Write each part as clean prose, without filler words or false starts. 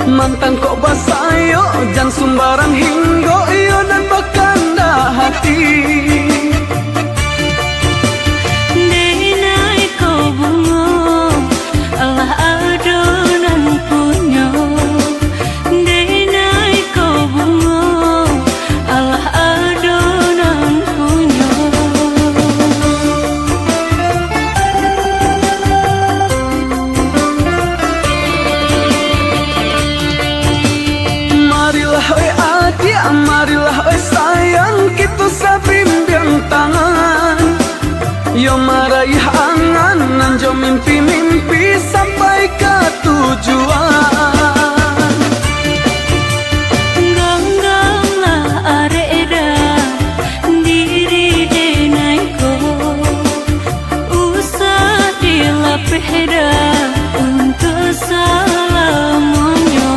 Mantan kok basayo, jangan sembarang hinggo iyo dan bakanda hati. Denai ko bungo, Allah adonan punyo. Denai ko bungo, Allah adonan punyo. Marilah oi sayang, kita sabimbiang tangan. Yo maraih angan, nanjo mimpi-mimpi sampai ke tujuan. Gangganglah arek dah, diri denai ko. Usah dilapeh dah, untuk salamonyo.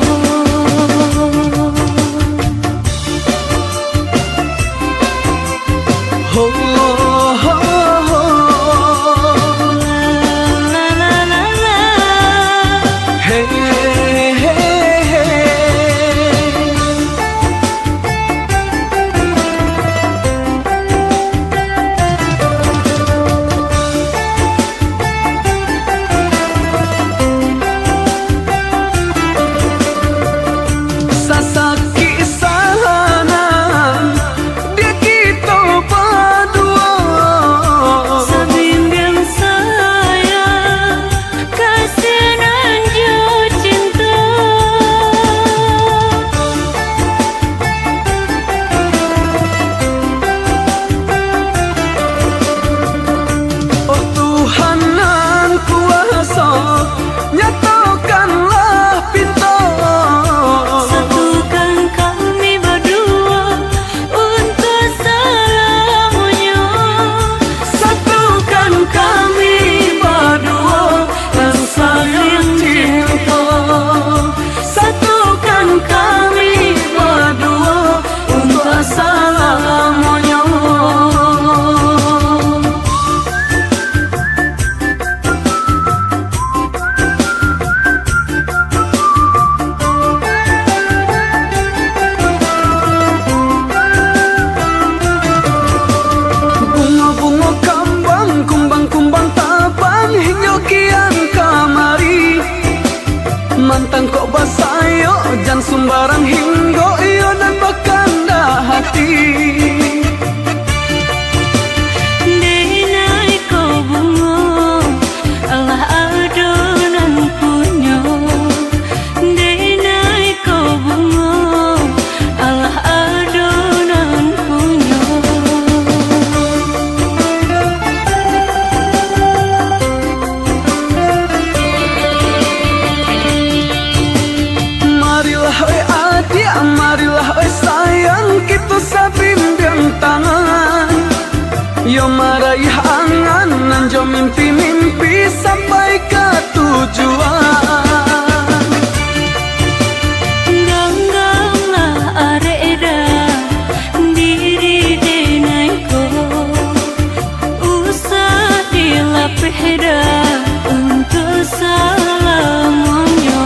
Mantan kok basayo, jangan sembarang hinggo iyo dan bakanda hati. Denai ko bungo, Allah adonan punyo. Denai ko bungo, Allah adonan punyo. Marilah oi sayang, kita sabimbiang tangan. Yo maraih angan, nanjo mimpi-mimpi sampai ke tujuan. Gangganglah arek dah, diri denai ko. Usah dilapeh dah, untuk salamonyo.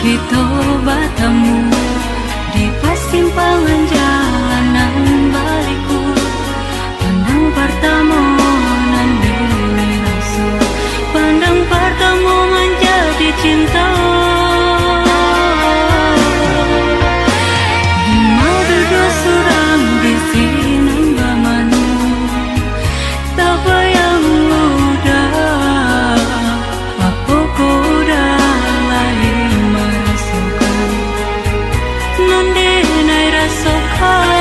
kita bertemu di persimpangan jalanan balikku. Pandang pertemuan beli rasa, pandang pertemuan jadi cinta. Di mau berdua surang di sini bamanu, tak bayang udah apa kuda lain merasakan, nanti naik rasakan.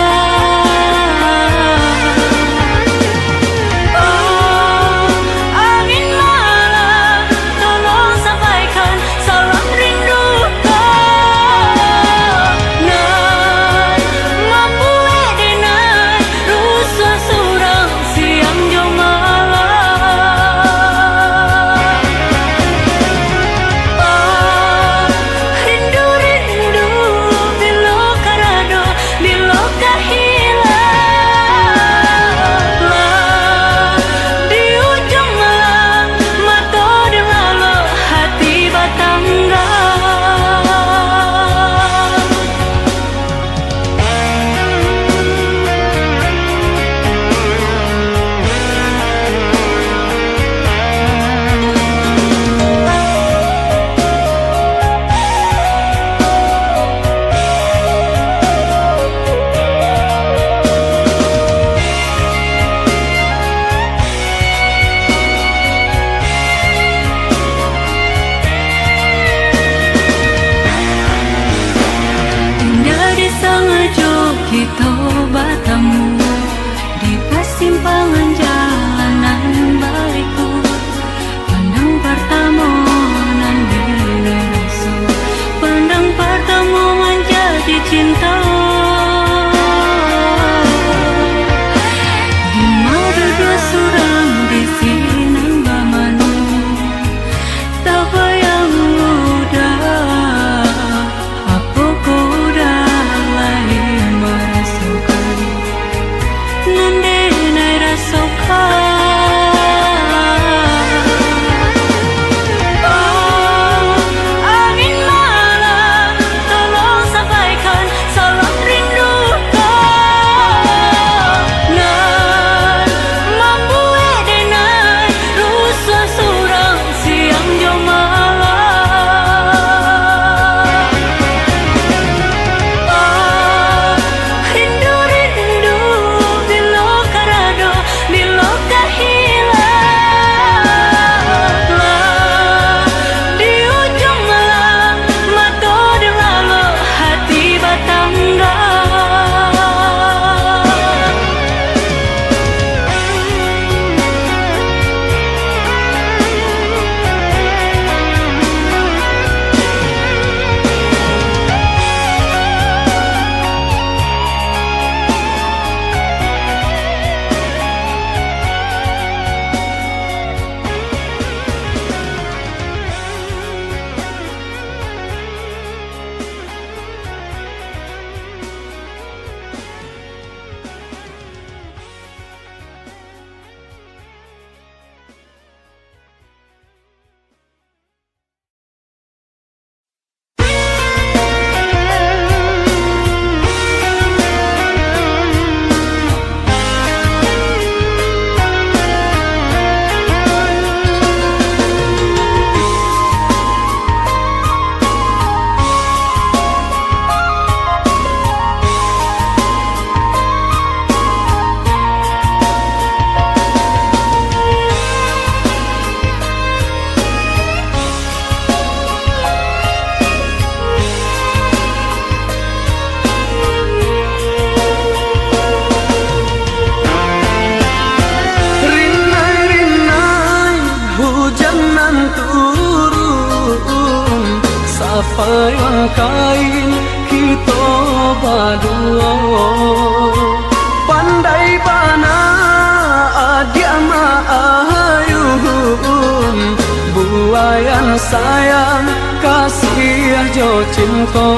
Kita bertemu di persimpangan jalanan balikku. Pandang pertemuan beli rasa, pandang pertemuan jadi cinta. Di mau berdua surang di sini bamanu, tak bayang udah apa kuda lain merasakan, nanti naik rasakan. Oh, angin malam, tolong sampaikan salam rindu kau. Nan membuat denai rusak surang siang jauh malam. Oh, rindu rindu bila karado bila kehilang. Lah di ujung malam mata delalo hati batangga. Rinai-rinai hujan nan turun, sapayang kain kita berdua. Pandai bana adia maayun, buayan sayang kasih jo cinta.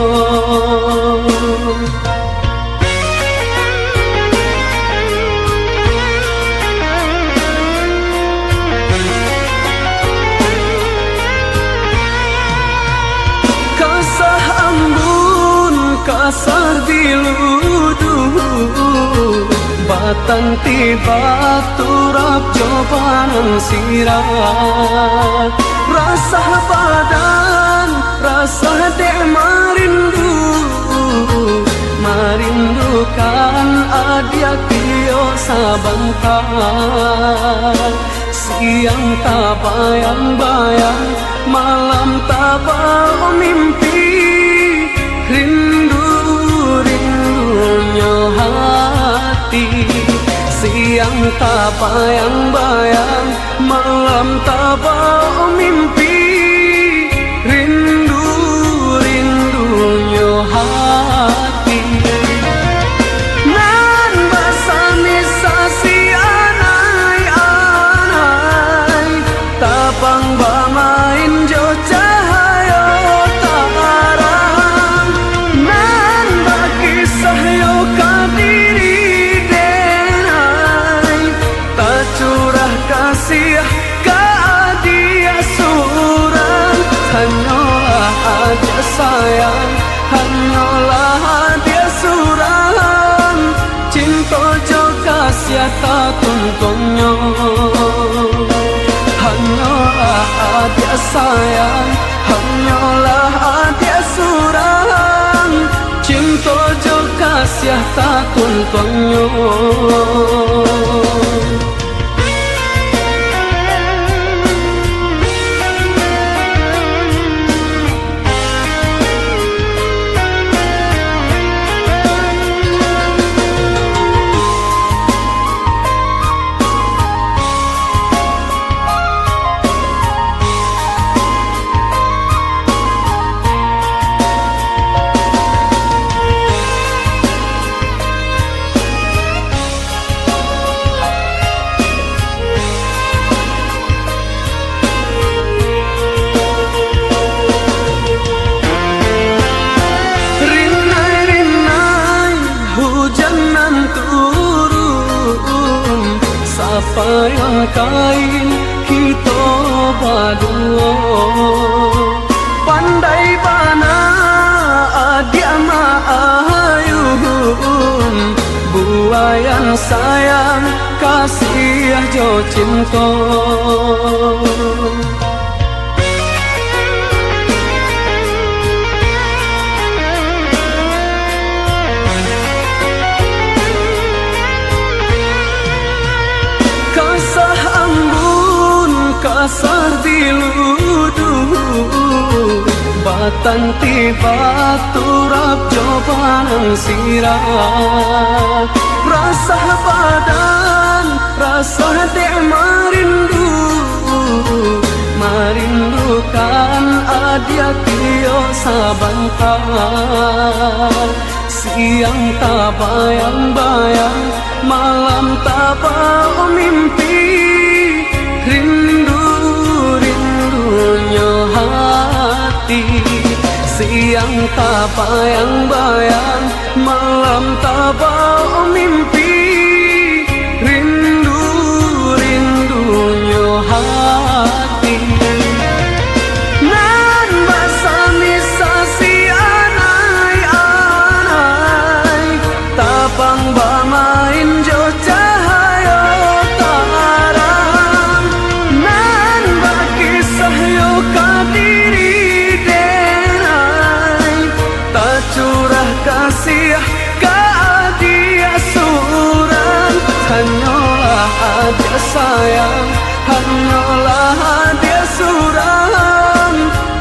diludu batang tiba turap jawaban sirat rasa badan rasa dek marindukan adia kio sabantan siang tak bayang-bayang malam tak bau mimpi rindunya hati siang tak bayang-bayang malam tak bau mimpi rindunya hati nan basami sasi anai-anai tapang bamain jo cahaya tarang nan bagi sahyo kadiri denai tak curah kasih dia surang hanyalah aja sayang hanyalah dia surang cinta jo kasih tak tuntunnya hanyalah dia sayang hanyalah dia surang cinta jo kasih tak tuntunnya yang kain kita berdua pandai bana adia maayun buayan sayang kasih jo cinta kasar diludu batang tiba turap jawaban sirat rasa badan rasa dek marindukan adia kio sabantan siang tak bayang-bayang malam tak bau mimpi rindunya hati siang tak bayang-bayang malam tak bau mimpi rindunya hati nan basami sasi anai-anai tapang bamain jo cahaya tarang nan bagi sahyo kadiri denai tak curah kasih dia surang hanyalah dia sayang hanyalah dia surang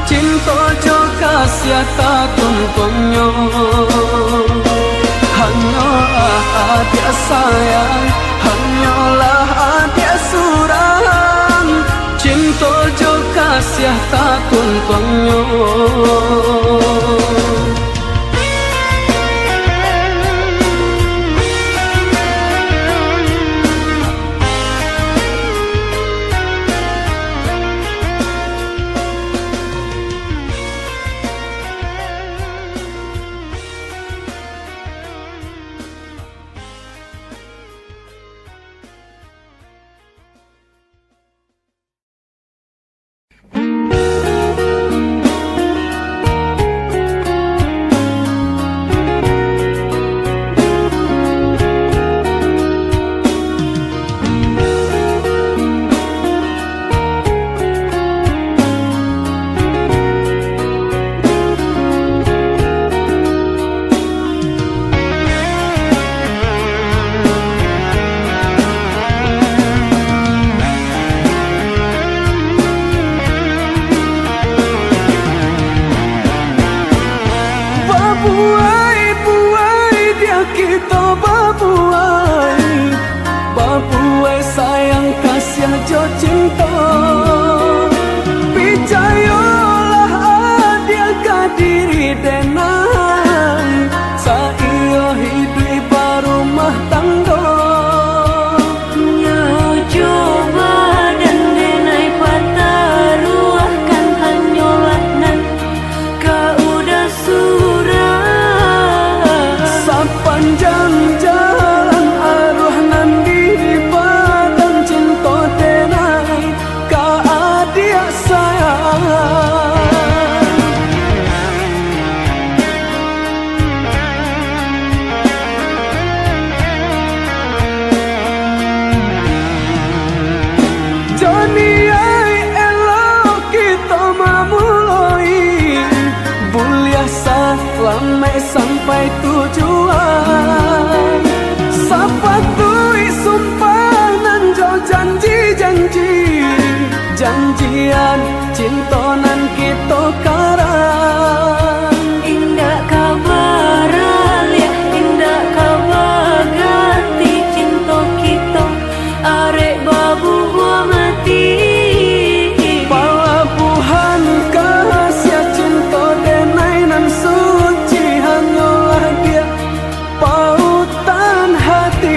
cinta jo kasih tak tuntunnya hanyalah dia sayang hanyalah dia surang cinta jo kasih tak tuntunnya sampai tujuan. Sapatui sumpah nan jo janji-janji, janjian cintonan kita karang. Indah kabaran ya, indah kabar ganti cinta kita arek babu gua mati. Palabuhan kasih cinta denai nan suci, hanyalah dia pautan hati.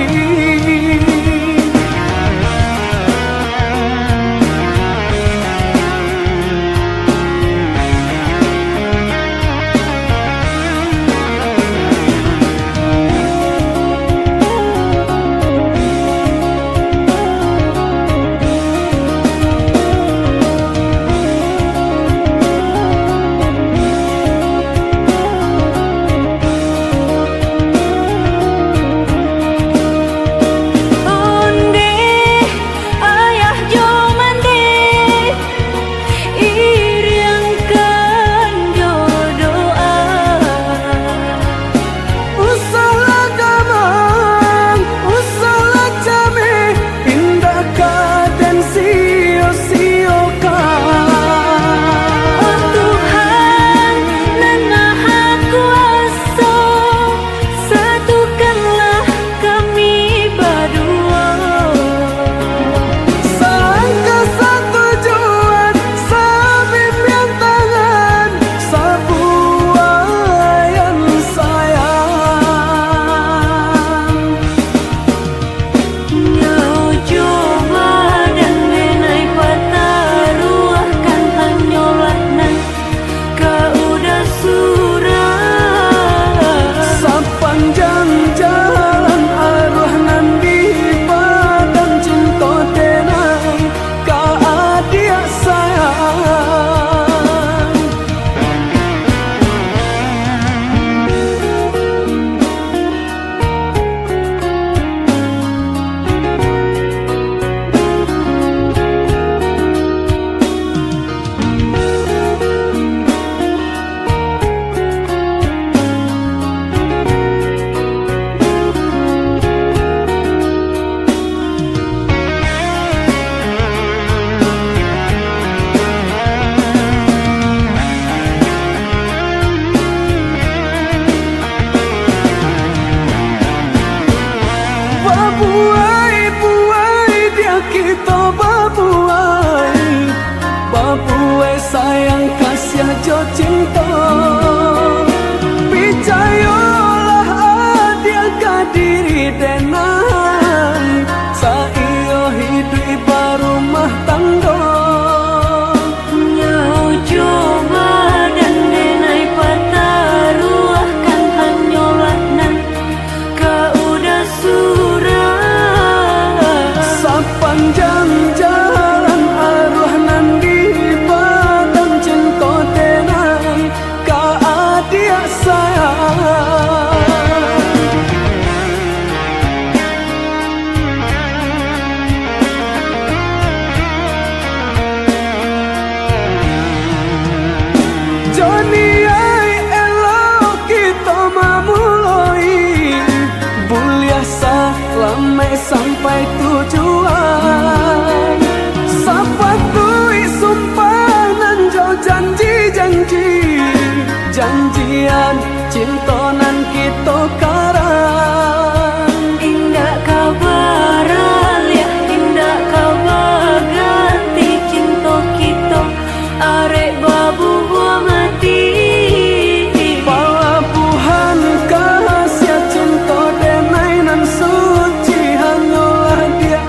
Babuai sayang kasih jo cinta. Picayolah dia kadiri denai, saiyo hidup barumah tangga. Nyau coba dan denai pataruahkan hanyalah nan kau udah surah. Sepanjang jalan arwah nan di badan cinta denai, ka adia sayang. Johnny ai elo kita mamuloi, bulia lamai sampai tujuan. Sapatui sumpah nan jo janji-janji, janjian cintonan kita karang. Indah kabaran ya, indah kabar ganti cinta kita arek babu gua mati. Palabuhan kasih cinta denai nan suci, hanyalah dia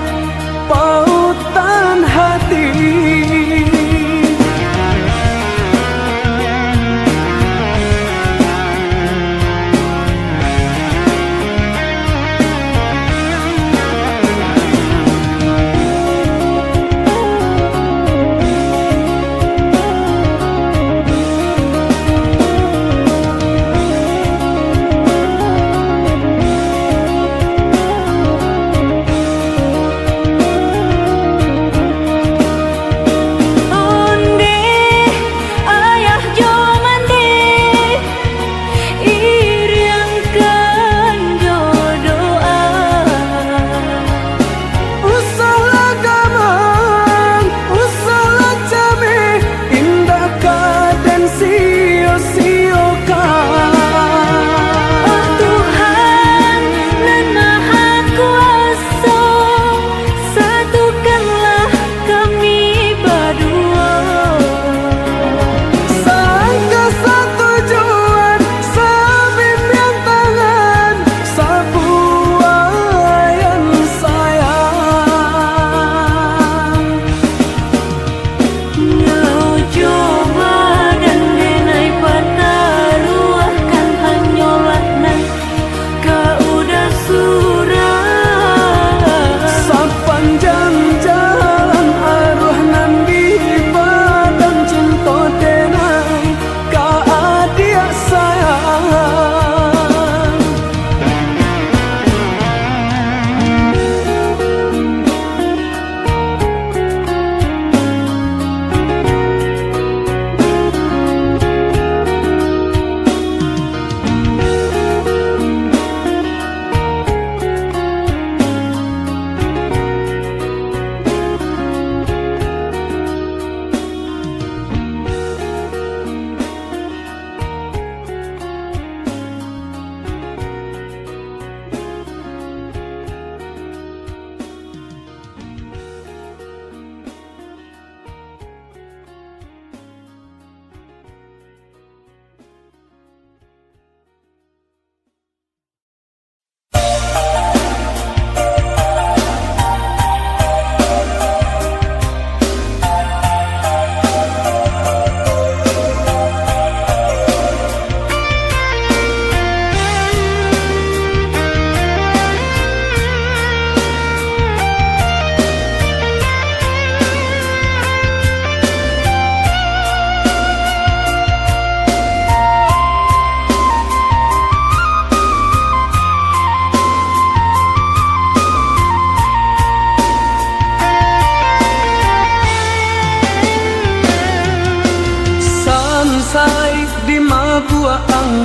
buang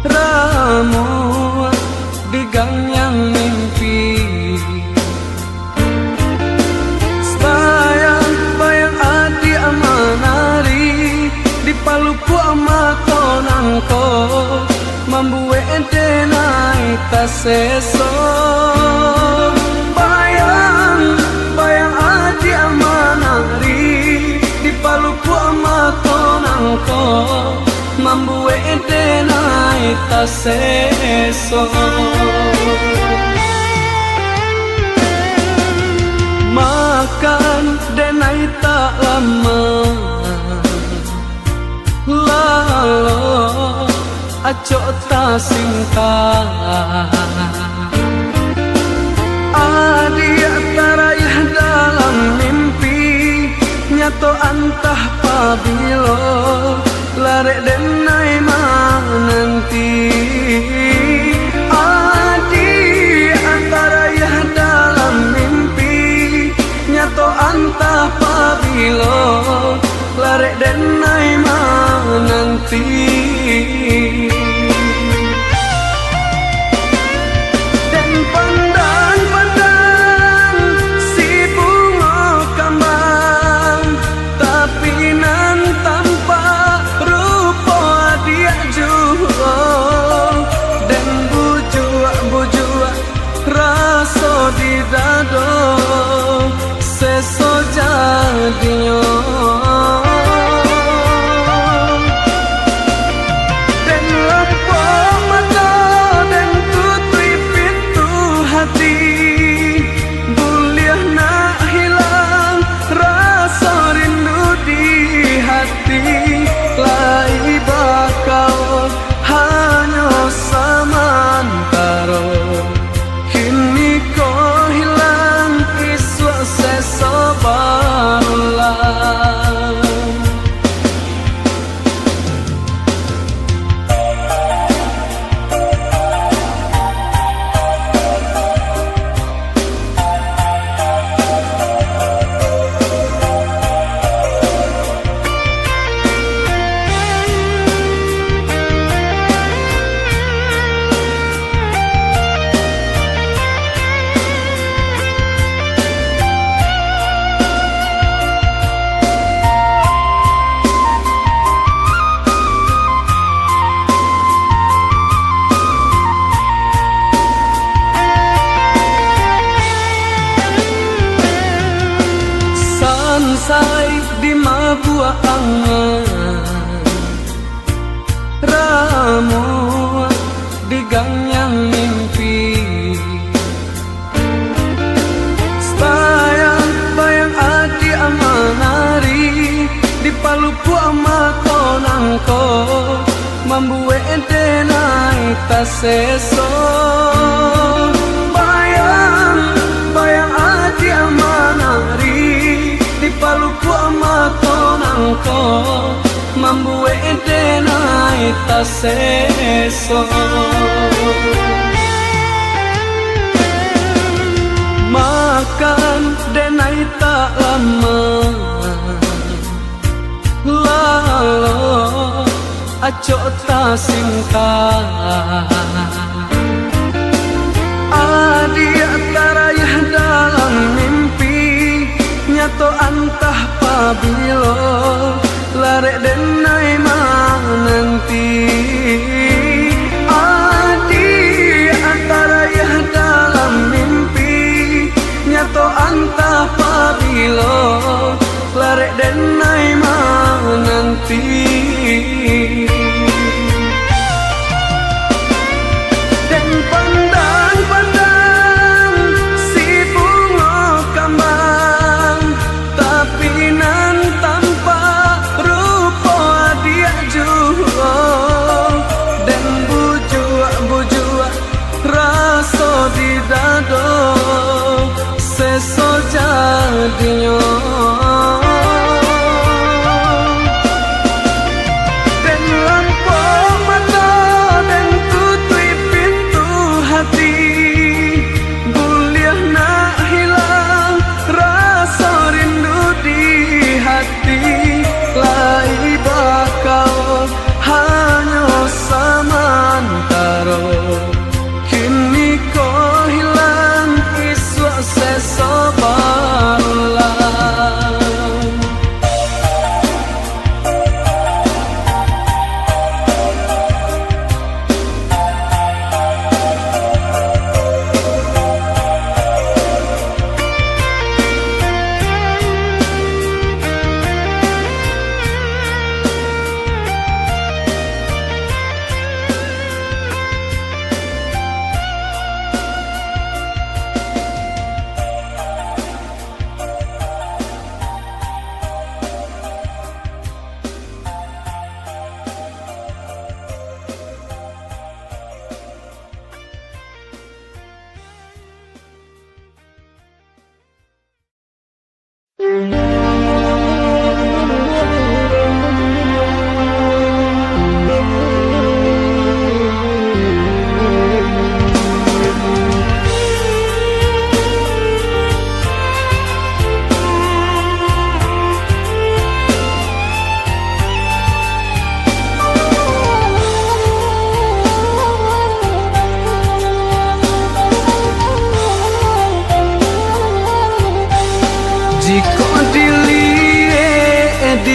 ramu di gang yang mimpi. Bayang-bayang adi amanari di paluku amato nangko mambuwe denai taseso. Bayang-bayang adi amanari di paluku amato nangko mambuwe denai taseso. Makan denai tak lama lalu acok tak singkat. Adia tarayah dalam mimpi nyato antah pabilo larek denai nanti. Adia tarayah dalam mimpi nyato antah pabilo larek denai nanti. Dan pandang-pandang si bunga kembang tapi nan tanpa rupa dia jua. Dan bujua rasa di dado seso jadinya. Lai bakal hanya samantara, kini kau hilang isu seso barulang. Sansai di mabuang ramu di gang yang mimpi. Bayang-bayang adi amanari di paluku amato nangko mambuwe denai taseso. Bayang-bayang adi amanari di paluku amato nangko mambuwe denai taseso. Makan denai tak lama lalu acok tak singkat. Adia tarayah dalam mimpi nyato antah pabilo larek denai nanti. Adi antarayah dalam mimpi nyato antah pabilo larek denai nanti. Dan pandang-pandang si bunga kembang tapi nan tanpa rupa dia jua. Dan bujua rasa di dado seso jadinya.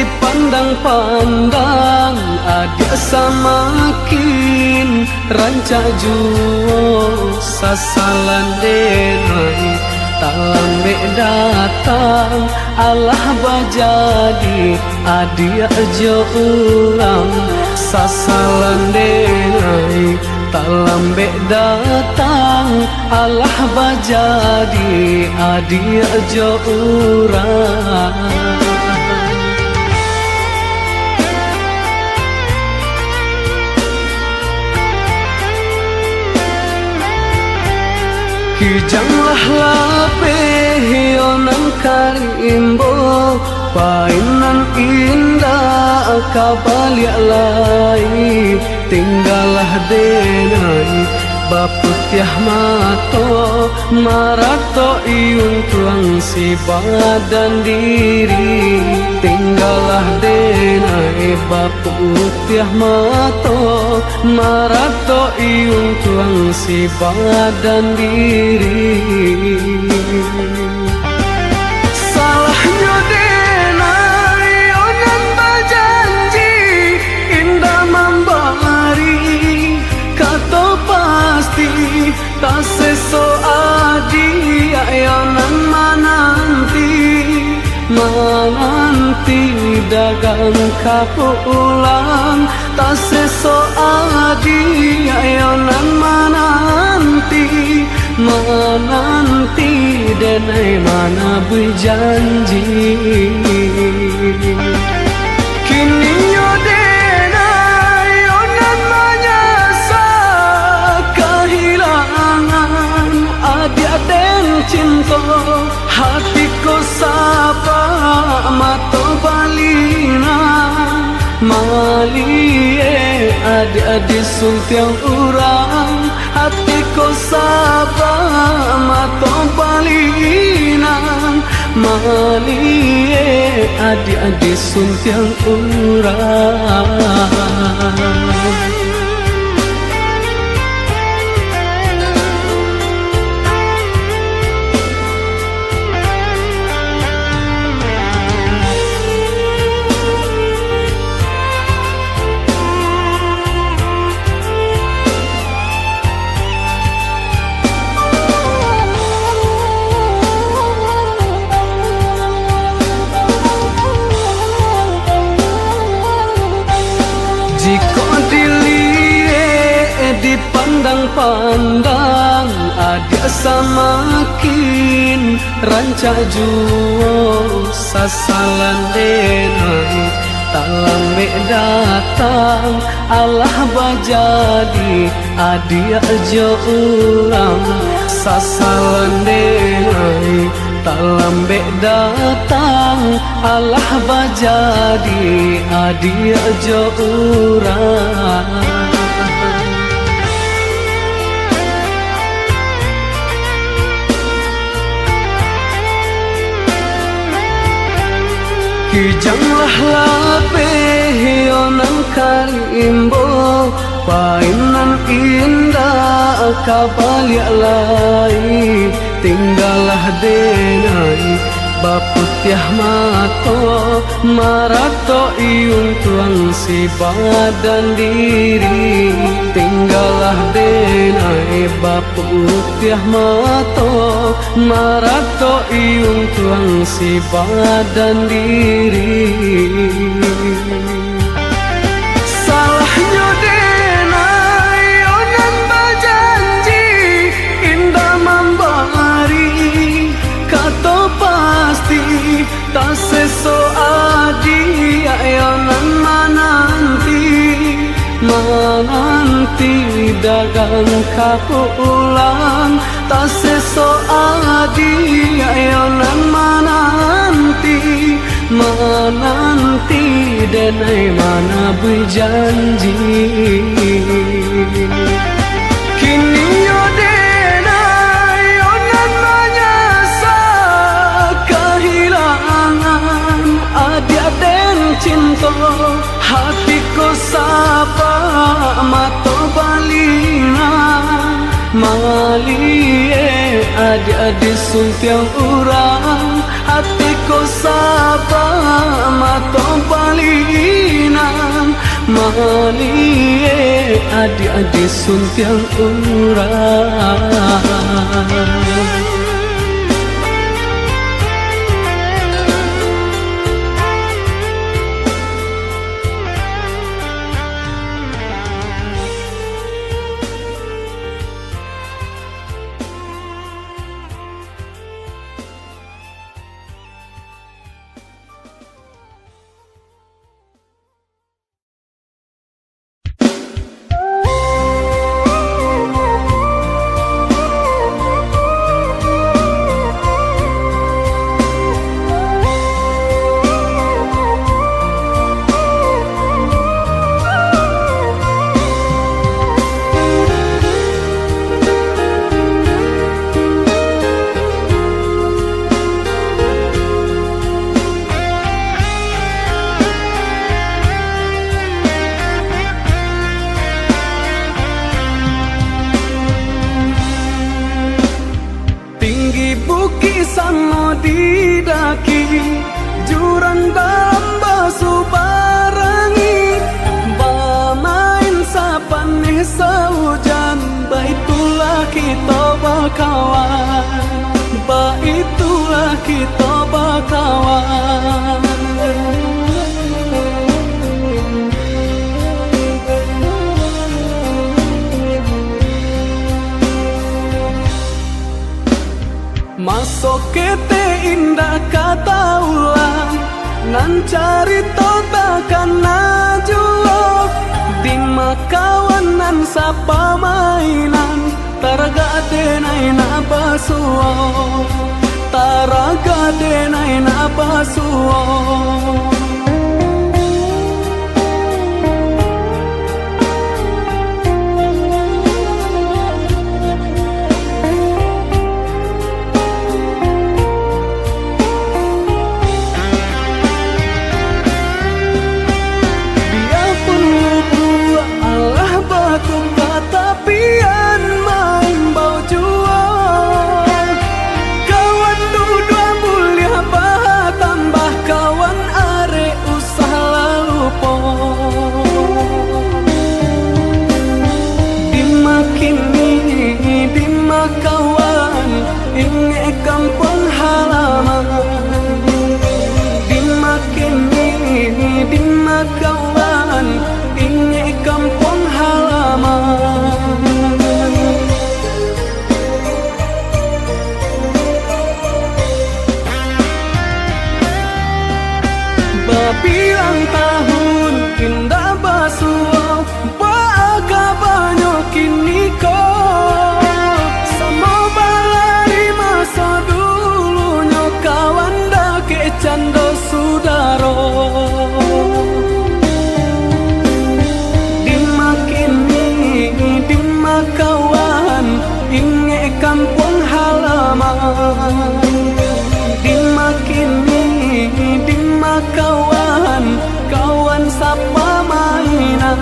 dipandang-pandang adia samakin rancak juo sasalan denai talambek datang Allah bajadi adia jo ulang sasalan denai talambek datang Allah bajadi adia jo urang. Kijanglah lape hionan karimbo painan indah kabaliak lai tinggalah denai baputiah mato marato iung tuang si badan diri tinggalah denai baputiah mato marato iung tuang si badan diri salahnya denai onan bajanji indah membari Kato pasti tak seso adi ayonan menanti dagang kapulang tak seso adi ayonan menanti denai mana berjanji kini yo denai onan menyesa kehilangan adia den cinta hatiku sapa mato balina malie adik-adik sultiang urang hatiku sapa mato balina malie adik-adik sultiang urang. Jika dilihat dipandang-pandang adia samakin rancak juo sasalan denai talambek datang Allah bajadi adia jo ulang sasalan denai talambek datang Allah bajadi adia jo urang. Kijanglah lape hionan karimbo painan indah kabaliak lai tinggalah denai baputiah mato marato iung tuang si badan diri tinggalah denai baputiah mato marato iung tuang si badan diri salahnya denai onan bajanji indah membari Kato pasti tak seso adi ayonan menanti dagang kapulang tak seso adi ayonan menanti denai mana berjanji kini yo denai onan menyesa kehilangan adia den cinta hatiku sapa mato balina malie adik-adik sultiang urang hatiku sapa mato balina balinan Manie adik-adik suntiang urang Samo didaki jurang dalam basu barangi Bamain sapaneh saujan Baitulah kita bakawan Baitulah kita bakawan Masuk kete indah kata ulang Nan cari takkan najulo Di makawan nan sapa mainan Taraga denai na basuo Taraga denai na basuo Tapian main bau jual Kawan dua mulia bah tambah kawan arek usah lalu po Dimakini dimakawan inge kampung halaman Dimakini dimakawan inge kampung halaman Babilang tahun indah basuau Baga banyak kini ko Sama balai masa dulunya Kawan dake cando sudaro Dimakawan inge kampung halaman Dimakini dimakawan kawan sapa mainan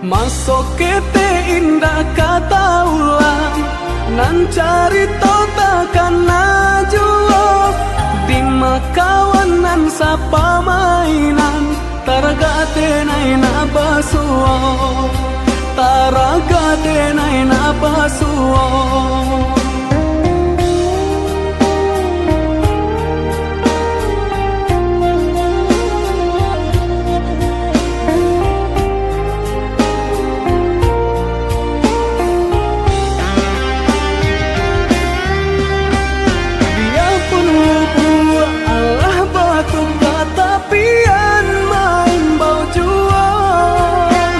Masuk kete indah kata ulang Nan cari takkan najulo Di makawan nan sapa mainan Taraga denai na basuo Taraga denai na basuo Tapian main bau jual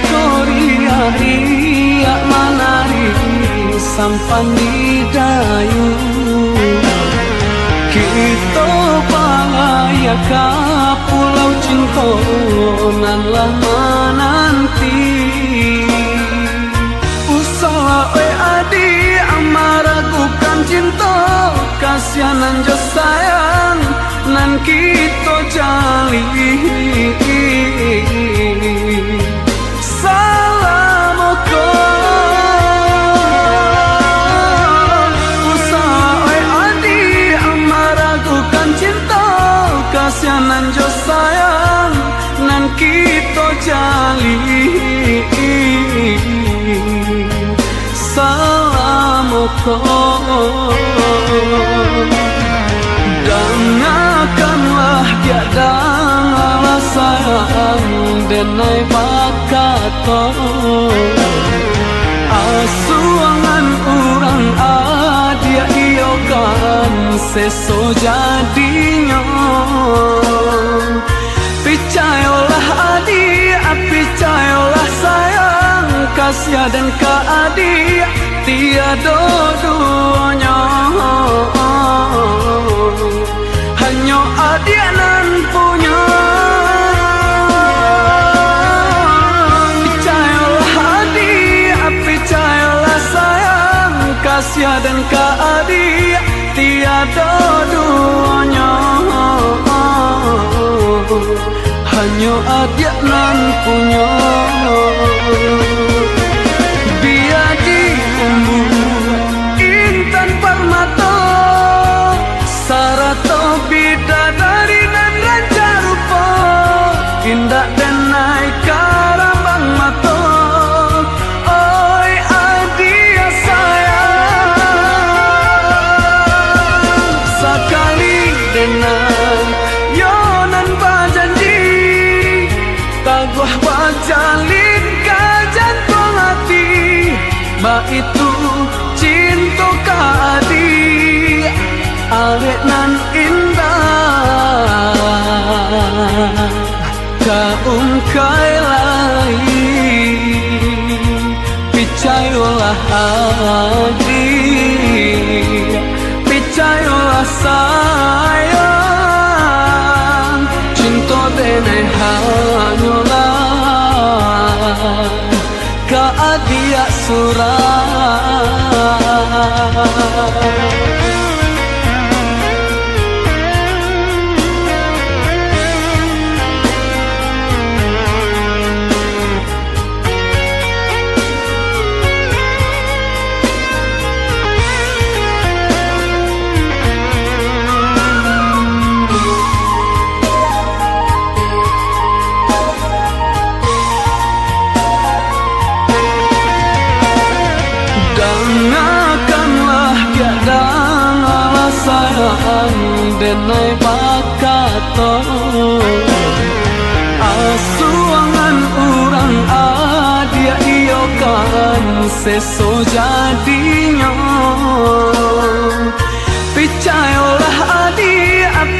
Korea riak manari sampan di dayu kita pangaya ka pulau cinta nan lama nanti usaha adi amaragukan cinta kasihanan jo sayang nan kita jali salam ko usaha adi amaragukan cinta kasihanan jo sayang nan kita jali salam ko dengarkanlah tiada sayang denai bakato asuangan urang adia iokan seso jadinya Picayolah adi picayolah sayang kasih dan keadi tiada duanya hanya adia nan punya picayolah adi picayolah sayang kasih dan keadi tiada duanya hanya adia nan punya biar diumbu intan permata sarato bidadari nan raja rupa indah dan naik karambang mata oi adia sayang sekali dengan yonan bajanji taguah bajalin ke jantung hati ba itu cinta kadi arek nan indah kaungkai lai picayolah adi picayolah sayang cinta denai hanyolah keadia surah denai bakato asuangan urang adia iokan seso jadinya picayolah adi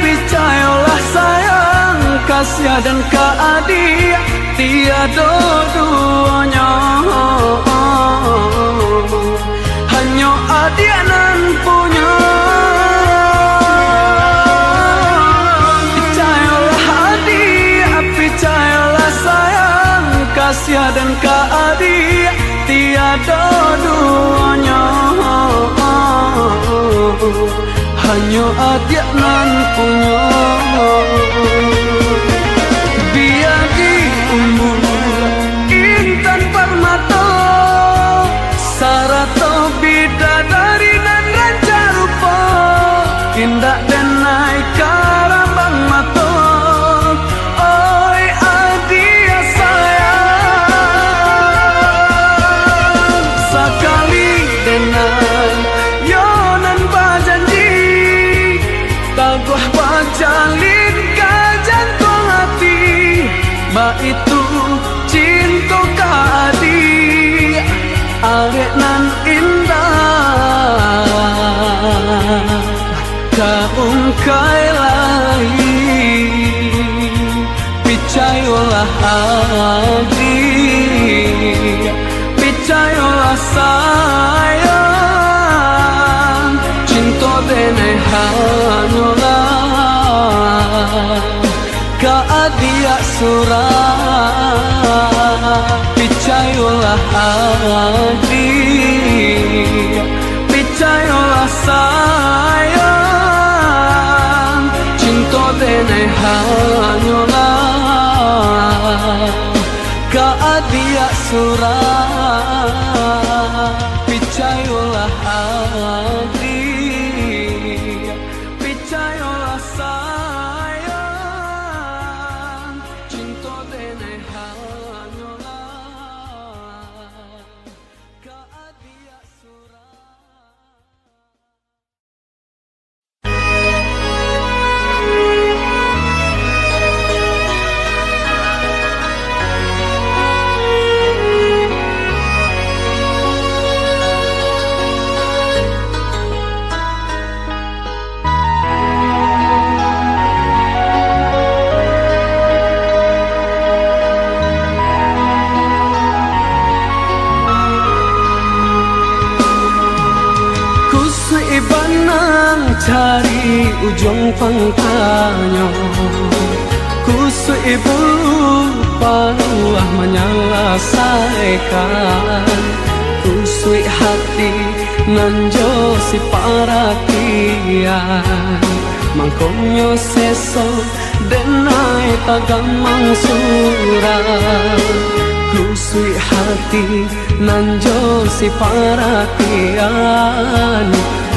picayolah sayang kasih dan keadi tiada duanya hanya adia nan punya picayolah sayang kasih dan keadi tiada duanya hanya adia nan punya biar diumbu intan permata sarato bidadari nan raja rupa indah dan naik karambang mata oi adia sayang sekali dengan yonan bajanji taguah bajalin ke jantung Picayolah adik, picayolah sayang, cinta denai hanyalah keadia surah. Picayolah adik, picayolah sayang, cinta denai hanyalah keadia surah. Cari ujung pangkanya, kusuk ibu paruah menyelesaikan, kusuk hati nanjo si perhatian, mangkonyo seso denai tagamang surat, kusuk hati nanjo si perhatian,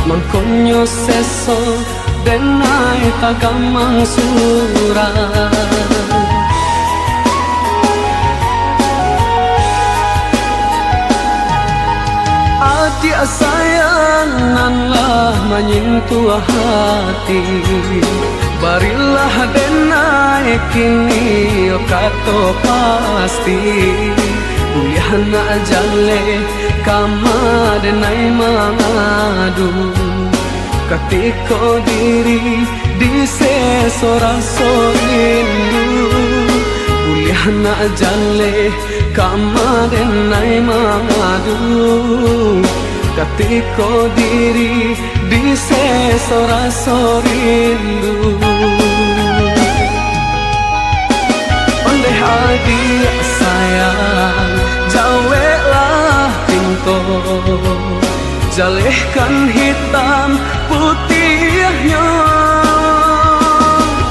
mangkonyo seso denai tagamang surat. Adik sayanganlah menyentuh hati, barilah denai kini kato pasti, bulihan jale kama denai mangadu, ketika diri di seso rasa rindu, bulihan jale kama denai mangadu, ketika diri di seso rasa rindu. Ondeh adik sayang, jawelah pintu, jalehkan hitam putihnya,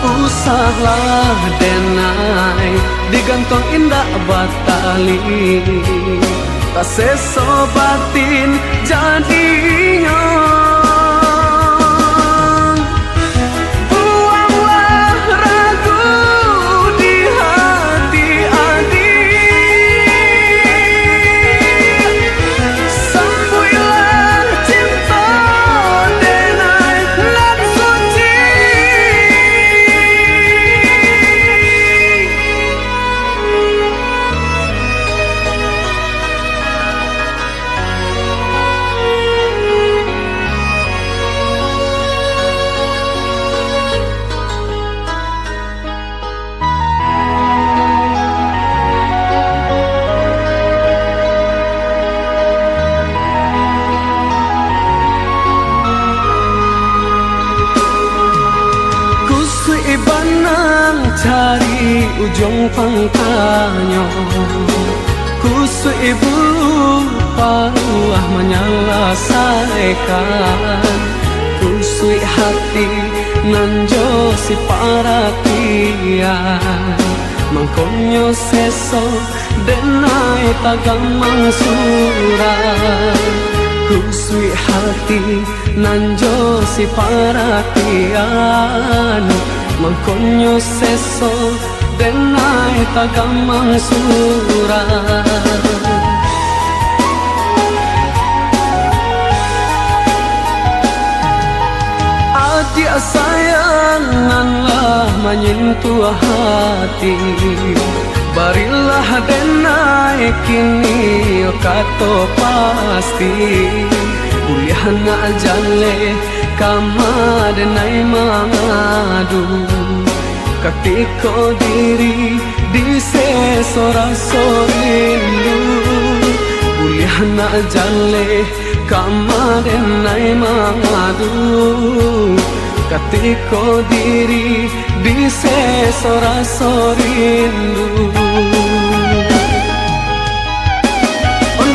usahlah denai digantung indah batali, tak seso batin jadinya. Cari ujung pangkanya, kusuk ibu paruah menyelesaikan, kusuk hati nanjo si perhatian, mangkonyo seso denai tagamang surat, kusuk hati nanjo si perhatian, mangkonyo seso denai tagamang surat. Adik sayanganlah menyentuh hati, barilah denai kini kato pasti, bulihan jale kama denai mangadu, ketika diri di seso rasa rindu, bulihan jale kama denai mangadu, ketika diri di seso rasa rindu.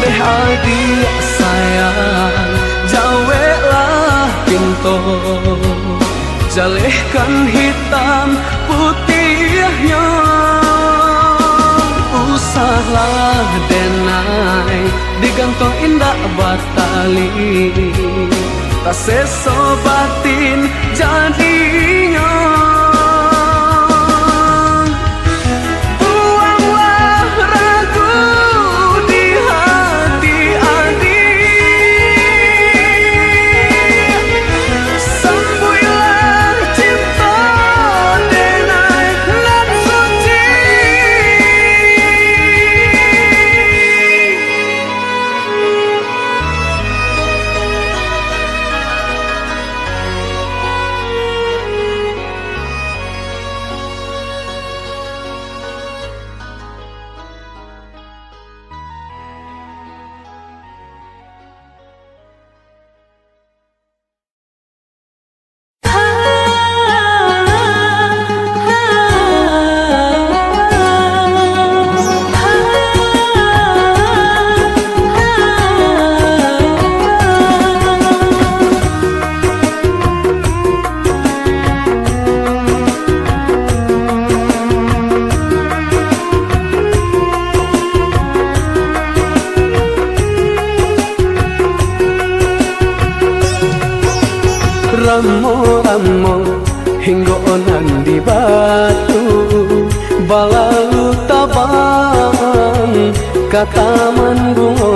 deh adik sayang, jawelah pinto, jalehkan hitam putihnya. Usahlah denai digantung indah batali, tak seso batin jadinya. Buanglah ragu di hati adik, sembuhlah cinta denai nan suci. Ramo-ramo hingga onan di batu, balalu tabang kataman bungo.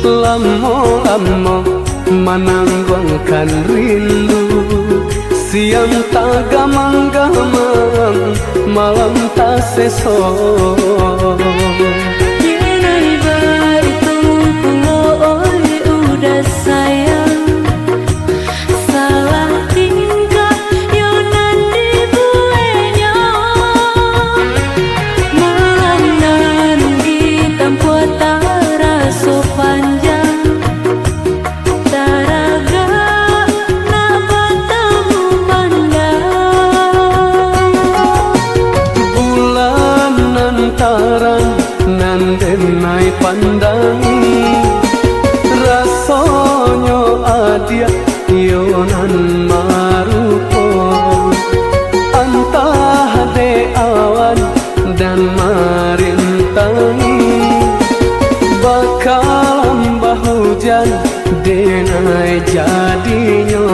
Lamo-lamo mananggung rindu, siang tak gamang-gamang, malam tak seso. Nandenai pandangi rasonyo adia yonan marupo, antah de awan dan marintangi, bakal mbah hujan denai jadinyo.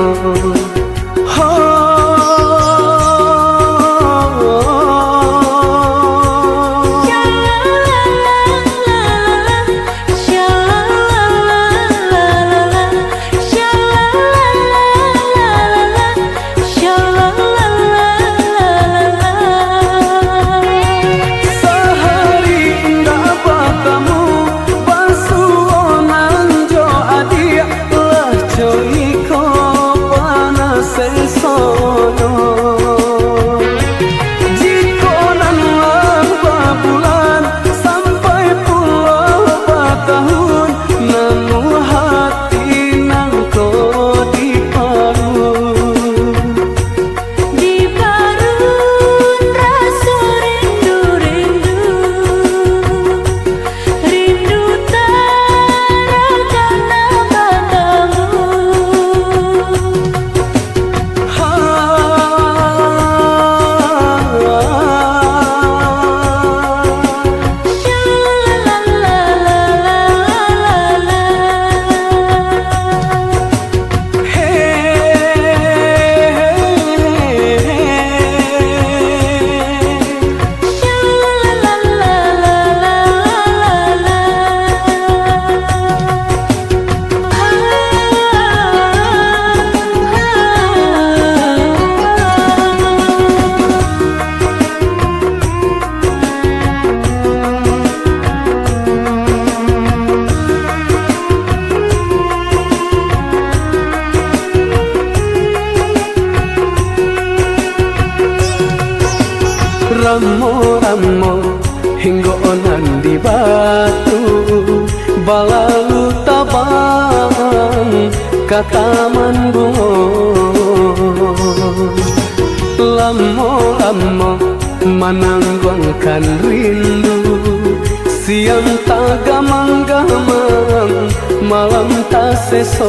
Ramo-ramo hingga onan di batu, balalu tabang kataman bungo. Lamo-lamo mananggung rindu, siang tak gamang-gamang, malam tak seso.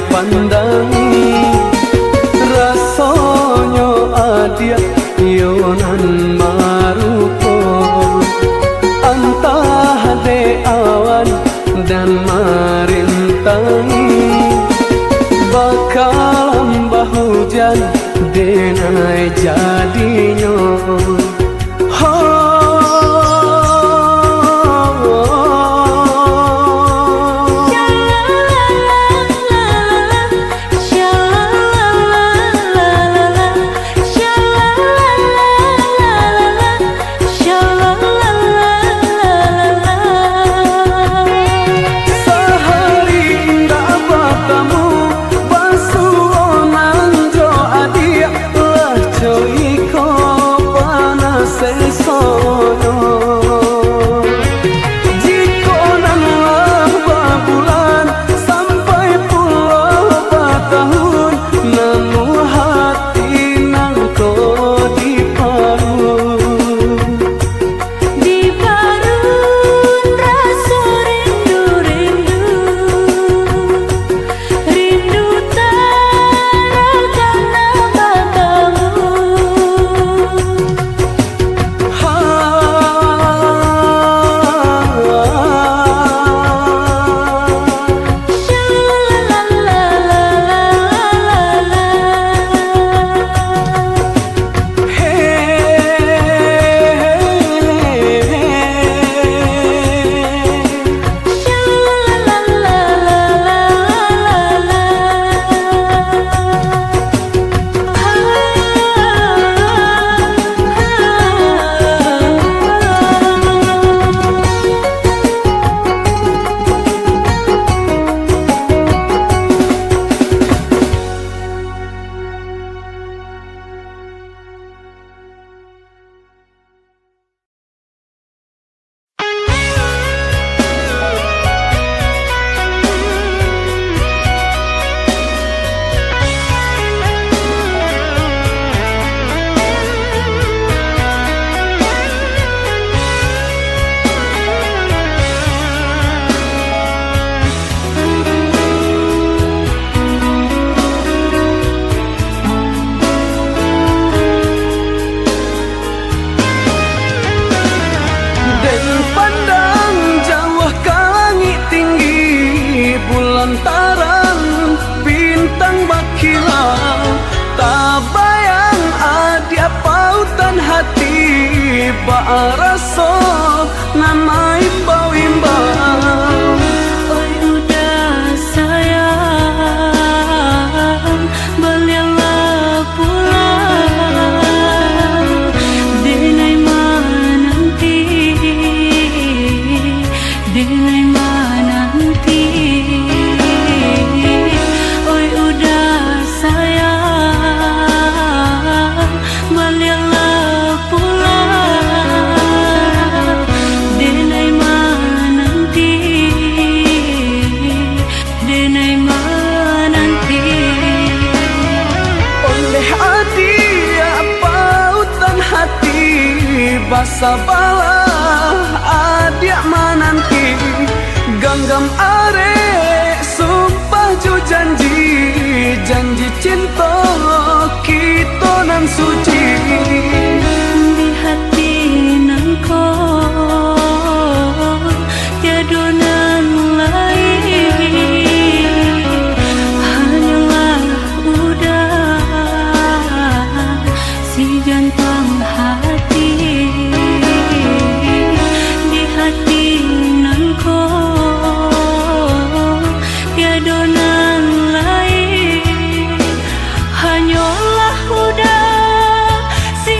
Pandangi rasonyo adia yonan marupo antah de awan dan marintangi bakal hujan denai jadinyo. Raso nama imbau-imbau. Oi udah sayang, balianglah pulang. Denai mananti, denai mananti. Oi udah sayang, balianglah pulang. Basa balah adik mananti ganggam arek sumpah ju janji cinta kita nan suci di hati nan kau tiada nan lain hanyalah udah si jantung hati. si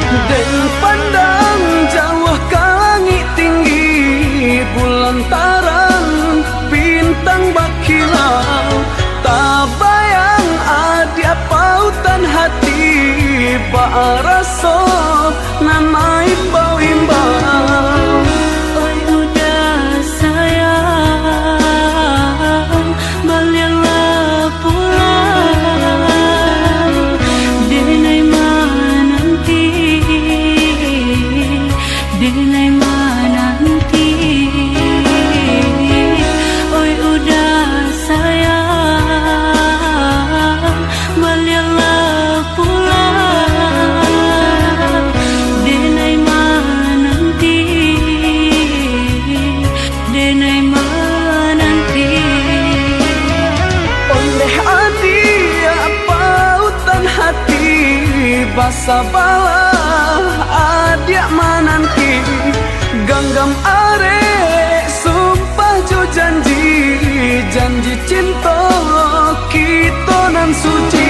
Dan pandang jauh ke langit tinggi, bulan tarang bintang berkilau. Tak bayang ada pautan hati, baraso namai bau imbau. Oi udah sayang, balianglah pulang. Denai menanti, denai menanti. Oi udah sayang, balianglah pulang. Denai menanti, denai menanti. Oleh adia pautan hati, basa bala adia menanti. Ganggam arek sumpah jo janji, janji cinta kita nan suci.